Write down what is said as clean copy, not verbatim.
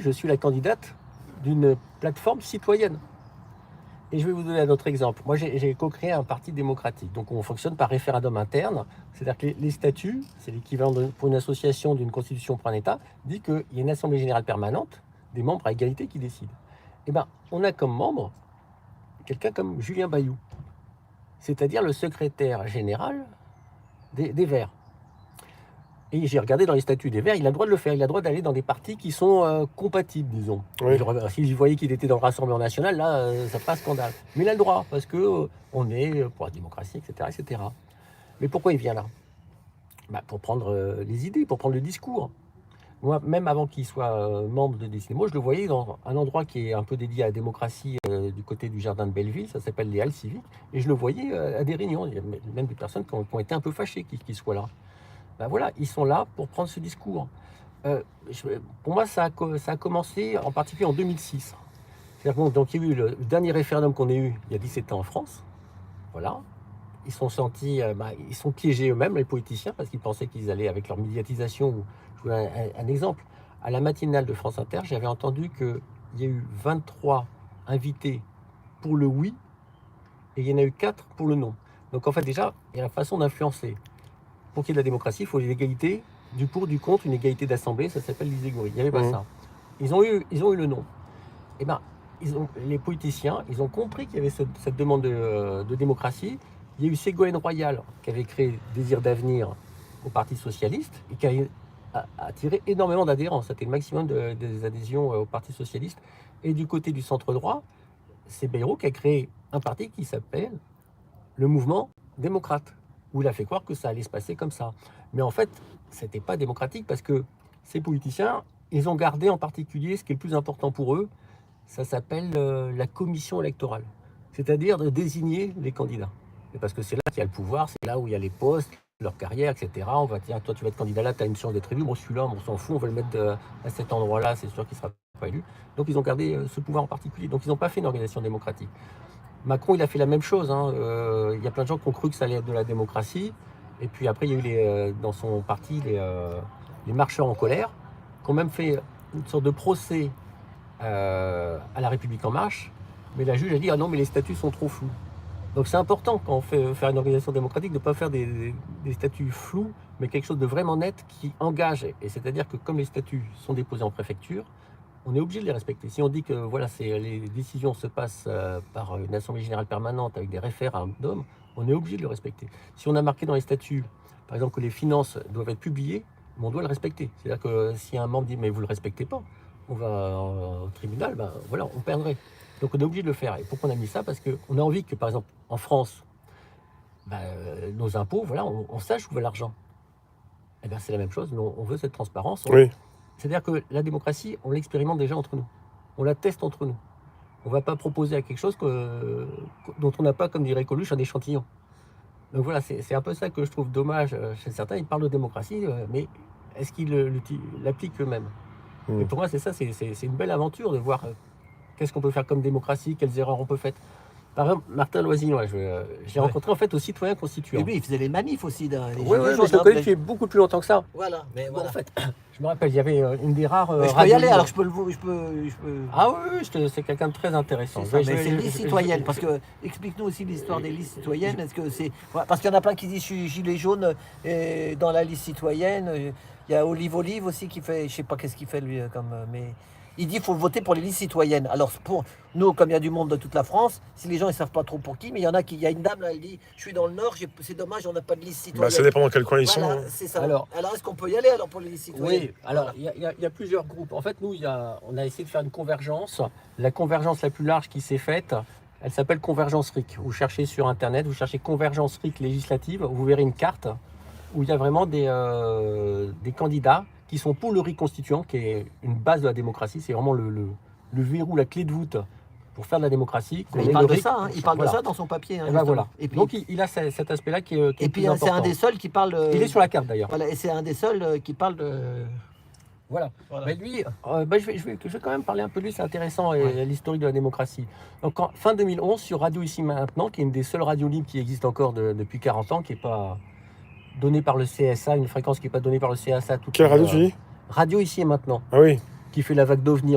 je suis la candidate d'une plateforme citoyenne. Et je vais vous donner un autre exemple. Moi, j'ai co-créé un parti démocratique. Donc, on fonctionne par référendum interne. C'est-à-dire que les statuts, c'est l'équivalent pour une association d'une constitution pour un État, dit qu'il y a une assemblée générale permanente, des membres à égalité qui décident. Eh bien, on a comme membre quelqu'un comme Julien Bayou, c'est-à-dire le secrétaire général des Verts. Et j'ai regardé dans les statuts des Verts, il a le droit de le faire, il a le droit d'aller dans des partis qui sont compatibles, disons. Oui. Si je voyais qu'il était dans le Rassemblement national, là, ça passe scandale. Mais il a le droit, parce que on est pour la démocratie, etc., etc. Mais pourquoi il vient là? Pour prendre les idées, pour prendre le discours. Moi, même avant qu'il soit membre de Décider, moi, je le voyais dans un endroit qui est un peu dédié à la démocratie du côté du jardin de Belleville, ça s'appelle les Halles civiques, et je le voyais à des réunions. Il y a même des personnes qui ont été un peu fâchées qu'il soit là. Voilà, ils sont là pour prendre ce discours. Pour moi, ça a commencé en particulier en 2006. C'est-à-dire, donc, il y a eu le dernier référendum qu'on a eu il y a 17 ans en France. Voilà. Ils sont sentis, ils sont piégés eux-mêmes, les politiciens, parce qu'ils pensaient qu'ils allaient avec leur médiatisation. Je vous donne un exemple. À la matinale de France Inter, j'avais entendu qu'il y a eu 23 invités pour le oui et il y en a eu 4 pour le non. Donc en fait, déjà, il y a la façon d'influencer. Pour qu'il y ait de la démocratie, il faut l'égalité du pour, du contre, une égalité d'assemblée, ça s'appelle l'iségorie. Il n'y avait pas ça. Ils ont eu le non. Eh bien, les politiciens, ils ont compris qu'il y avait cette demande de démocratie. Il y a eu Ségolène Royal qui avait créé Désir d'avenir au Parti socialiste et qui a attiré énormément d'adhérents. C'était le maximum des adhésions au Parti socialiste. Et du côté du centre droit, c'est Bayrou qui a créé un parti qui s'appelle le Mouvement démocrate, où il a fait croire que ça allait se passer comme ça. Mais en fait, c'était pas démocratique parce que ces politiciens, ils ont gardé en particulier ce qui est le plus important pour eux, ça s'appelle la commission électorale, c'est-à-dire de désigner les candidats. Et parce que c'est là qu'il y a le pouvoir, c'est là où il y a les postes, leur carrière, etc. On va dire, toi tu vas être candidat là, tu as une chance d'être élu, bon celui-là, on s'en fout, on va le mettre à cet endroit-là, c'est sûr qu'il ne sera pas élu. Donc ils ont gardé ce pouvoir en particulier, donc ils n'ont pas fait une organisation démocratique. Macron, il a fait la même chose. Il y a plein de gens qui ont cru que ça allait être de la démocratie. Et puis après, il y a eu dans son parti les marcheurs en colère, qui ont même fait une sorte de procès à la République en marche. Mais la juge a dit, ah non, mais les statuts sont trop flous. Donc c'est important quand on fait faire une organisation démocratique de ne pas faire des statuts flous, mais quelque chose de vraiment net qui engage. Et c'est-à-dire que comme les statuts sont déposés en préfecture, on est obligé de les respecter. Si on dit que voilà, les décisions se passent par une assemblée générale permanente avec des référendums, on est obligé de le respecter. Si on a marqué dans les statuts, par exemple, que les finances doivent être publiées, on doit le respecter. C'est-à-dire que si un membre dit mais vous ne le respectez pas, on va au tribunal, voilà, on perdrait. Donc on est obligé de le faire. Et pourquoi on a mis ça? Parce qu'on a envie que, par exemple, en France, nos impôts, voilà, on sache où va l'argent. Et bien c'est la même chose, mais on veut cette transparence. Oui. C'est-à-dire que la démocratie, on l'expérimente déjà entre nous. On la teste entre nous. On ne va pas proposer à quelque chose dont on n'a pas, comme dirait Coluche, un échantillon. Donc voilà, c'est un peu ça que je trouve dommage chez certains. Ils parlent de démocratie, mais est-ce qu'ils l'appliquent eux-mêmes? Et pour moi, c'est ça, c'est une belle aventure de voir qu'est-ce qu'on peut faire comme démocratie, quelles erreurs on peut faire. Par exemple, Martin Loisillon, j'ai rencontré en fait au citoyen constituant. Et lui, il faisait les manifs aussi. Oui, mais je le connais depuis beaucoup plus longtemps que ça. Voilà, mais Bon, voilà. en fait, je me rappelle, il y avait une des rares. Je peux y aller, alors je peux. Ah oui, c'est quelqu'un de très intéressant. Mais c'est liste citoyenne, parce que explique-nous aussi l'histoire des listes citoyennes. Est-ce que c'est parce qu'il y en a plein qui disent je suis gilet jaune dans la liste citoyenne. Il y a Olive aussi qui fait, je sais pas qu'est-ce qu'il fait lui mais il dit qu'il faut voter pour les listes citoyennes. Alors pour nous, comme il y a du monde de toute la France, si les gens ils savent pas trop pour qui, mais il y a une dame là, elle dit je suis dans le Nord, c'est dommage, on n'a pas de liste citoyenne. Ça dépend dans quel coin ils sont. C'est ça. Alors est-ce qu'on peut y aller alors pour les listes citoyennes? Oui, alors il y a plusieurs groupes. En fait, nous, on a essayé de faire une convergence. La convergence la plus large qui s'est faite, elle s'appelle Convergence RIC. Vous cherchez sur Internet, vous cherchez Convergence RIC législative, vous verrez une carte où il y a vraiment des candidats qui sont pour le RIC constituant, qui est une base de la démocratie. C'est vraiment le verrou, la clé de voûte pour faire de la démocratie. Il parle de ça, il parle de ça dans son papier. Et voilà. Et puis, donc il a cet aspect-là qui est et puis plus important. C'est un des seuls qui parle. Il est sur la carte d'ailleurs. Voilà, et c'est un des seuls qui parle de. Voilà. Mais lui, je vais quand même parler un peu de lui, c'est intéressant, l'historique de la démocratie. Donc, fin 2011, sur Radio Ici Maintenant, qui est une des seules radios libres qui existe encore depuis 40 ans, qui n'est pas donnée par le CSA, une fréquence qui n'est pas donnée par le CSA. Quelle radio tu dis? Radio Ici et Maintenant. Ah oui. Qui fait la vague d'OVNI